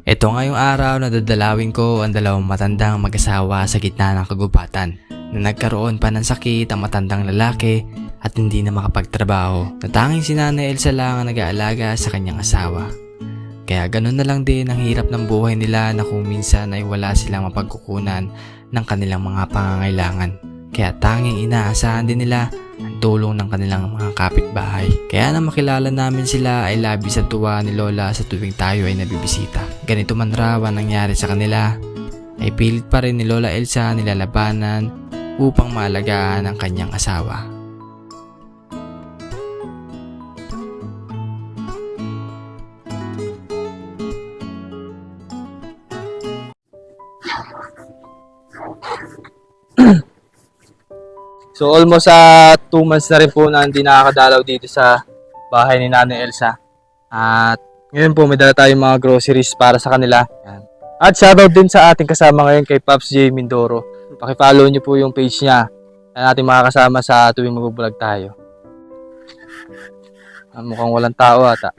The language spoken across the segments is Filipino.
Ito ngayong araw na dadalawin ko ang dalawang matandang mag-asawa sa gitna ng kagubatan na nagkaroon pa ng sakit ang matandang lalaki at hindi na makapagtrabaho na tanging si Nanay Elsa lang ang nag-aalaga sa kanyang asawa. Kaya ganun na lang din ang hirap ng buhay nila na kung minsan ay wala silang mapagkukunan ng kanilang mga pangangailangan. Kaya tanging inaasahan din nila ang tulong ng kanilang mga kapitbahay. Kaya na makilala namin sila ay labis sa tuwa ni Lola sa tuwing tayo ay nabibisita. Ganito man raw ang nangyari sa kanila, ay pilit pa rin ni Lola Elsa nilalabanan upang maalagaan ang kanyang asawa. So almost 2 months na rin po na hindi nakakadalaw dito sa bahay ni Nanay Elsa. At ngayon po may dala tayong mga groceries para sa kanila. Yan. At shoutout din sa ating kasama ngayon kay Pops J. Mindoro. Paki-follow niyo po yung page niya. Yan ating makakasama sa tuwing magbubulag tayo. Mukhang walang tao ata.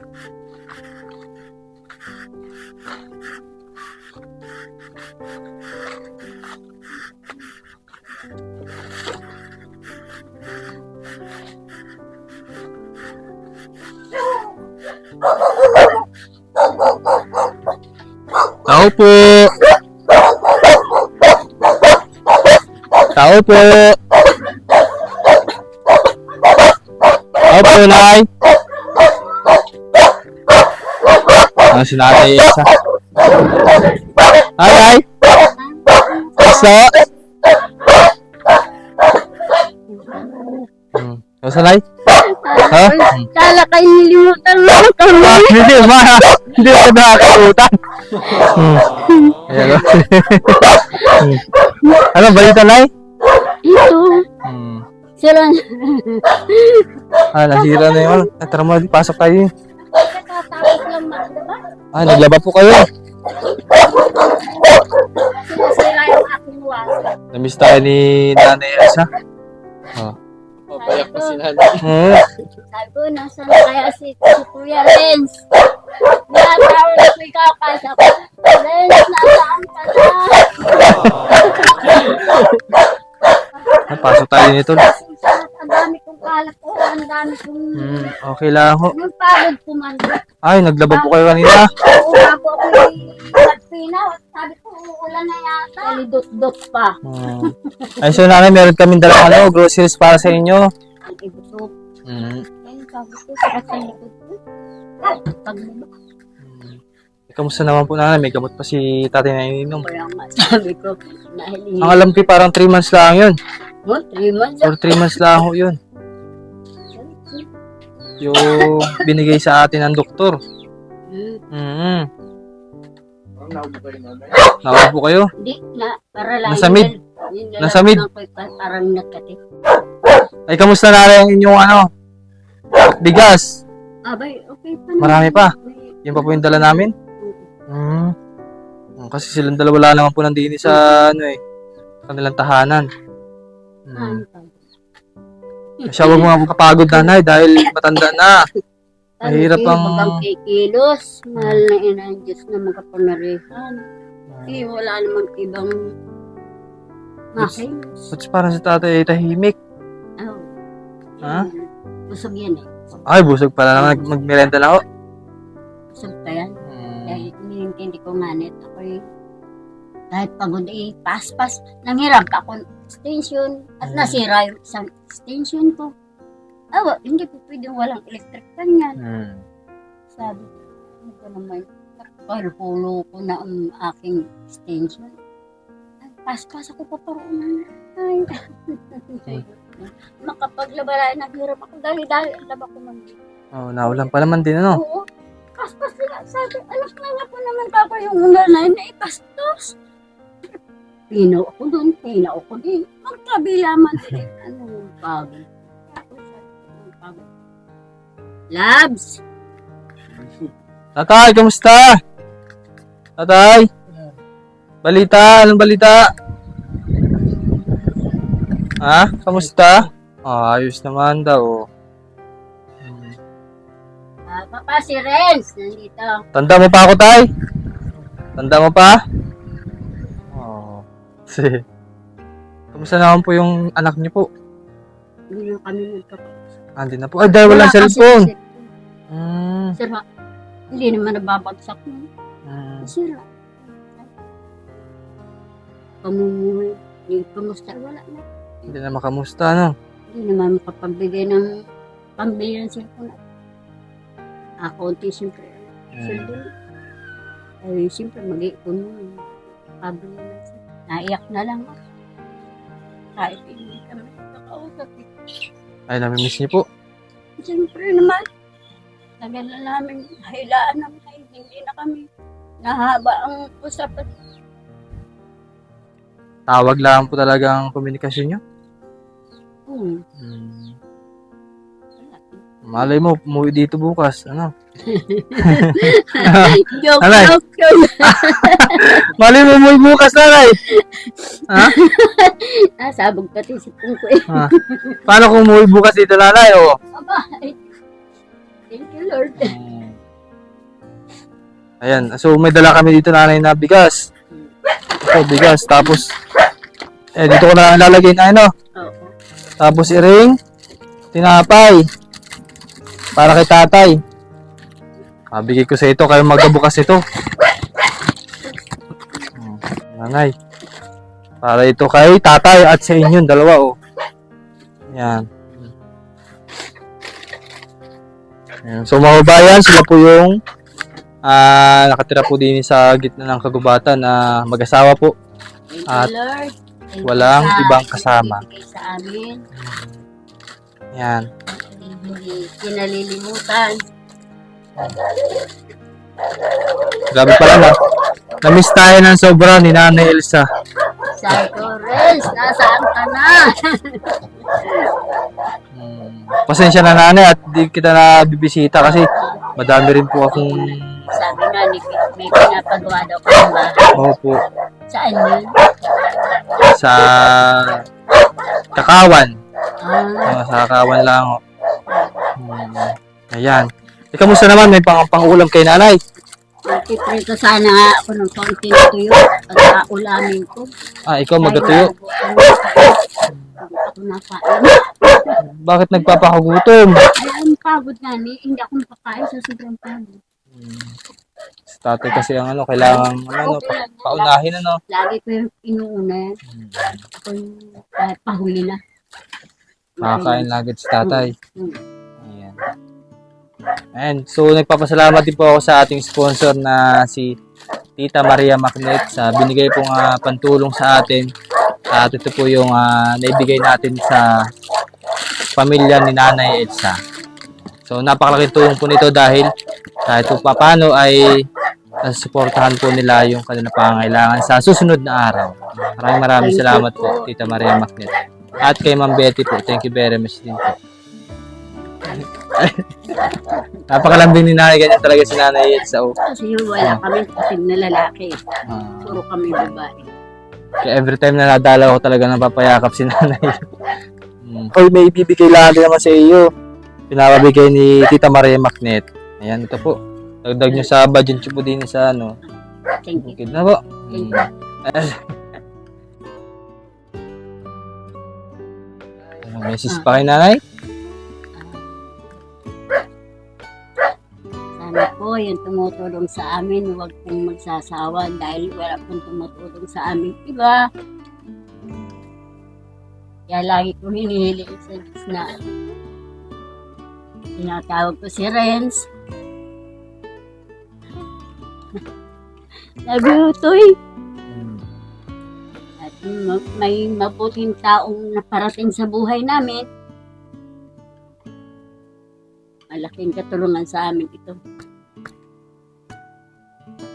Tao po! Tao po! Tao po, Nay! Si Nanay Elsa. Hi, Nay! Kamusta? Kamusta, Nay? Ha? Kala kayo nilimutan mo kami. Hindi, ma! Hindi ako nakakalimutan. Ayan o. Ano, balita, Nay? Ito. Sila. Nasira na yun. Tara mo, pasok tayo. Nakatapos lang diba? Naglaba po kayo. Sila yung aking waso. Namiss tayo ni Nanay Elsa. Papayak pa si Nanay. Sabi ko, nasaan na kaya si Kuya Renz? Natawag ko ikaw kasi ako. Renz, nasaan ka na? Pasok tayo nito. Ang dami kong kalat ko. Ang dami kong... Okay lang ho. Yung pagod ko man. Ay, naglaba po kayo kanina. Oo, bago ako nagpinaw. Sabi ko, uulan na yata. Dali-dot-dot pa. Ay, so Nanay, meron kaming dalang groceries para sa inyo. Ang ibusok. Ayun, sabi ko, sa likod ko. Paglaba. Kamusta naman po, Nanay? May gamot pa si tatay na ininom. Kaya nga, sabi ko, nahilingi. Ang alam ko parang 3 months lang yun. Oh, 3 months. Or 3 months lang ho yun. Yung binigay sa atin ng doktor. Naubo po kayo? Hindi, para lang. Nasa mid? Nasa mid? Parang nagkatip. Ay, kamusta na ang inyong bigas? Abay, okay pa. Marami pa. Yun pa po yung dala namin? Kasi silang dalawa wala naman po nandiyan sa kanilang tahanan. Siya huwag mga kapagod, Nanay, dahil matanda na. Mahirap ang... Bagang kikilos. Mahal na ina ang Diyos na magkapanarihan. Wala namang ibang makilos. Ba't parang si tatay ay tahimik? Oh. Ha? Busog yan eh. Ay, busog pala naman. Magmerenda na ako. Busog pa yan. Dahil hindi ko manit. Ako'y kahit pagod pas-pas. Nanghirap ako station at nasira yung isang station ko. Hindi po pwedeng walang electric fan yan. Sabi ko, ano ko naman, nakapalpulo ko na ang aking station. Ay, pas-pas ako pa paroon. Ay, makapaglaba na naghirap ako dahil laba ko man. Naulan pa naman din, ano? Oo. Paspas nila. Sabi, anak na nga po naman kako yung unanay na ipastos. Pinaw ako doon, pinaw ako din. Magkabila man din. Ano yung pagod? Labs! Tatay, kamusta? Tatay? Balita? Anong balita? Ha? Kamusta? Ayos naman daw. Papa, si Renz, nandito. Tanda mo pa ako, tay? Tanda mo pa? Oo. Kamusta naman po yung anak niyo po? Hindi na kami nagkakausap. Hindi na po. Ay, dahil walang Wala kasi cellphone. cellphone. Hmm. Sira. Hindi naman nababagsak mo. Sira. Pamumuhay. Yung kamusta, wala na. Hindi na makamusta, no? Hindi naman makapagbigay ng pambili ng cellphone. Konti siyempre. Cellphone. Ay, siyempre mag-iipon mo. Pabili ng cellphone. Naiyak na lang ako. Kahit hindi kami nakausap. Ay, namimiss niyo po. Siyempre naman. Tagal na namin hilaan ng hindi na kami. Nahaba ang usapan. Tawag lang po talaga ang komunikasyon niyo. Malay mo, umuwi dito bukas. Ano? Joke, Alay. joke. Malay mo, umuwi bukas, nanay. Ha? Sabog pati si Pungko eh. Paano kung umuwi bukas dito, nanay? O? Aba, thank you Lord. Ayan, so may dala kami dito, nanay, na bigas. Ito, bigas. Tapos, dito ko na lalagay na ano. Oo. Tapos iring, tinapay. Para kay tatay. Bigay ko sa ito, kayo magkabukas ito. Nanay. Para ito kay tatay at sa inyong dalawa, oh. Yan. Ayan. So mga bayan, sila po yung nakatira po din sa gitna ng kagubatan na mag-asawa po. Thank At you Lord. Thank you walang sa ibang kasama. ibigay sa amin. Yan. Hindi kinalilimutan. Grabe pala na. Na-miss tayo ng sobra ni Nanay Elsa. Sabi ko, Renz, nasaan ka na? Pasensya na, nanay, at di kita na bibisita kasi madami rin po akong... Sabi nga, may pinapagawa daw ko ng bahay. Opo. Saan yun? Sa Kakawan. Ah, Sa Kakawan lang. Oh. Ayan. Kamusta naman? May pang-ulam kay nanay? magpiprito sana nga ako ng konti na tuyo at ulamin ko. Ikaw magatuyo. Ako nakain. Bakit nagpapakagutom? Ay, ang pagod nga ni. Hindi ako makakain sa sobrang pagod. Sa tatay kasi ang kailangan paunahin Lagi ko yung inuuna. Ako yung pahuli na. Makakain lagi sa tatay. Hmm. Ayan. And so nagpapasalamat din po ako sa ating sponsor na si Tita Maria Macnet sa binigay pong pantulong sa atin. At ito po yung naibigay natin sa pamilya ni Nanay Elsa. So napakalaking tulong po nito dahil kahit po paano ay suportahan po nila yung kanilang pangangailangan sa susunod na araw. Maraming salamat po Tita Maria Macnet. At kay Ma'am Betty po, thank you very much din po. Napakalambing ni nanay, ganyan talaga si Nanay Elsa. Kasi wala kami kapatid na lalaki. Puro kami babae. Kaya every time na nadala ko talaga napapayakap si nanay. Oy, may ibibigay lang din naman sa iyo. Pinapabigay ni Tita Maria Macnet. Ayan, ito po. Dagdag nyo sa budget nyo po din sa Thank you. Okay na po. Thank you. Message pa kay nanay? Sana po yung tumutulong sa amin, huwag pong magsasawa dahil wala pong tumutulong sa amin. Iba? Kaya lagi ko hinihiling sa Diyos na tinatawag ko si Renz. Love you, Toy. At may mabuting taong naparating sa buhay namin. Malaking katulungan sa amin ito.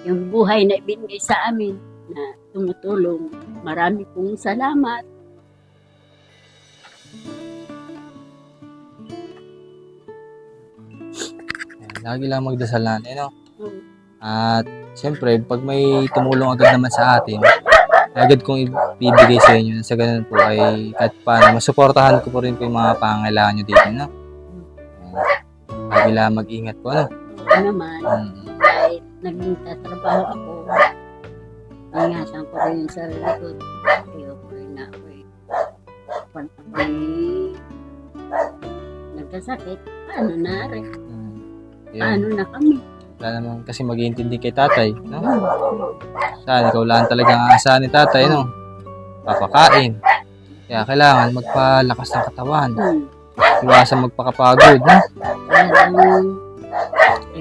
Yung buhay na ibinigay sa amin na tumutulong. Marami pong salamat. Lagi lang magdasal natin, At siyempre, pag may tumulong agad naman sa atin, agad kong ibibigay sa inyo. Sa ganun po ay kahit paano, masuportahan ko po rin po yung mga pangangailangan nyo dito, Lagi lang mag-ingat po, Oo naman. Kahit nagtatrabaho ako, ingatan ko rin yung sarili ko. Ayoko rin na ako eh. Pag ako'y nagkasakit, paano na rin? Yun. Paano na kami? Wala naman kasi mag-iintindi kay tatay, no? Saan, ikaw lang talaga ang aasahan ni tatay, no? Papakain. Kaya kailangan magpalakas ng katawan. Iwasan magpakapagod, no?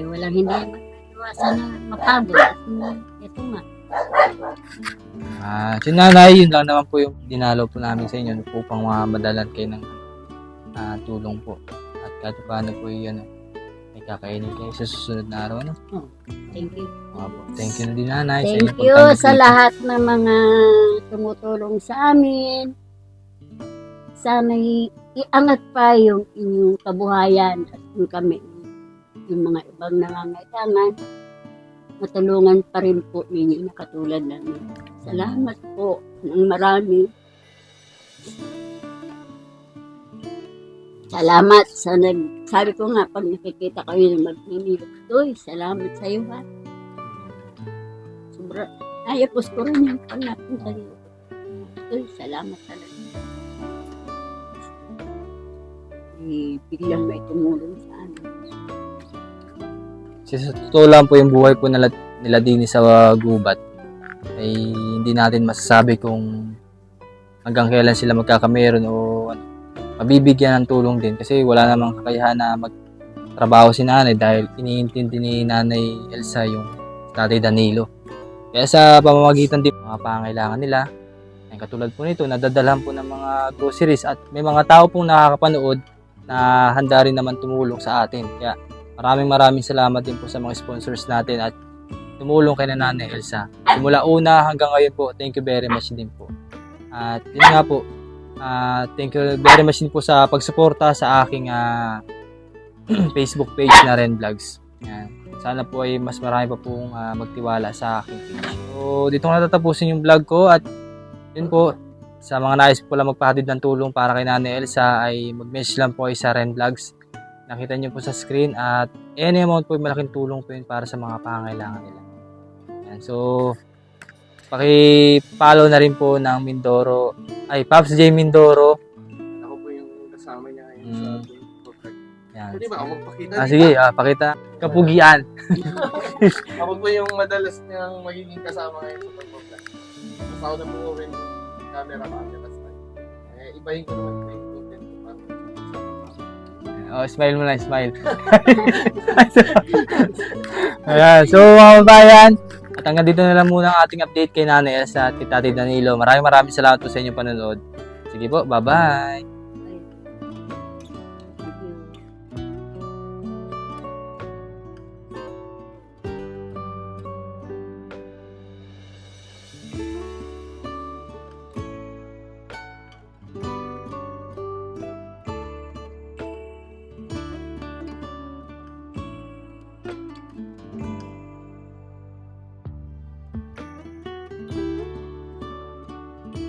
Walang hindi maiwasan na mapagod. Ito nga. Si nanay, yun lang naman po yung dinalaw po namin sa inyo upang madalan kayo ng tulong po. At kahit paano po yun, may kakainin kayo sa susunod na araw, no? Thank you. Thank you na din, nanay. sa Thank inyong you pagtanggap sa dito. lahat ng mga tumutulong sa amin. Sana iangat pa yung inyong kabuhayan at yung kami, yung mga ibang nangangailangan, matulungan pa rin po ninyo na katulad namin. Salamat po ng marami. Salamat sa sabi ko nga, pag nakikita kayo na magninilip, Doy, salamat sa iyo ha. Sobra, ayapos ko rin yung pangapin sa iyo. Doy, salamat talaga. Biglang may tumulong sa amin. Kasi sa totoo lang po yung buhay po nila din sa gubat ay hindi natin masasabi kung hanggang kailan sila magkakameron o mabibigyan ng tulong din kasi wala namang kakayahan na magtrabaho si nanay dahil iniintindi ni nanay Elsa yung tatay Danilo. Kaya sa pamamagitan din mga pangailangan nila, ay katulad po nito, nadadalhan po ng mga groceries at may mga tao pong nakakapanood na handa rin naman tumulong sa atin. Kaya maraming salamat din po sa mga sponsors natin at tumulong kay Nanay Elsa. Simula una hanggang ngayon po, thank you very much din po. At yun nga po, thank you very much din po sa pagsuporta sa aking Facebook page na Ren Vlogs. Yan. Sana po ay mas marami pa pong magtiwala sa aking page. So, dito na tatapusin yung vlog ko at yun po, sa mga nais po lang magpahatid ng tulong para kay Nanay Elsa ay mag-message lang po kayo sa Ren Vlogs. Nakita niyo po sa screen at any amount po malaking tulong po yun para sa mga pangangailangan nila. Yan. So, paki-follow na rin po ng Mindoro, ay Pops J Mindoro. Ako po yung kasama niya ngayon sa Facebook. Yan. Pwede ba ako magpakita? Sige, pakita. Kapugian. Ako po yung madalas niyang magiging kasama ngayon sa pag-vlog. Mas ako na po rin camera style. Ibahin ko naman po yung content ko para Oh, smile mo na, smile. Ayan, so mga kabayan, at hanggang dito na lang muna ang ating update kay Nanay Elsa at kay Tatay Danilo. Maraming salamat po sa inyong panonood. Sige po, bye-bye!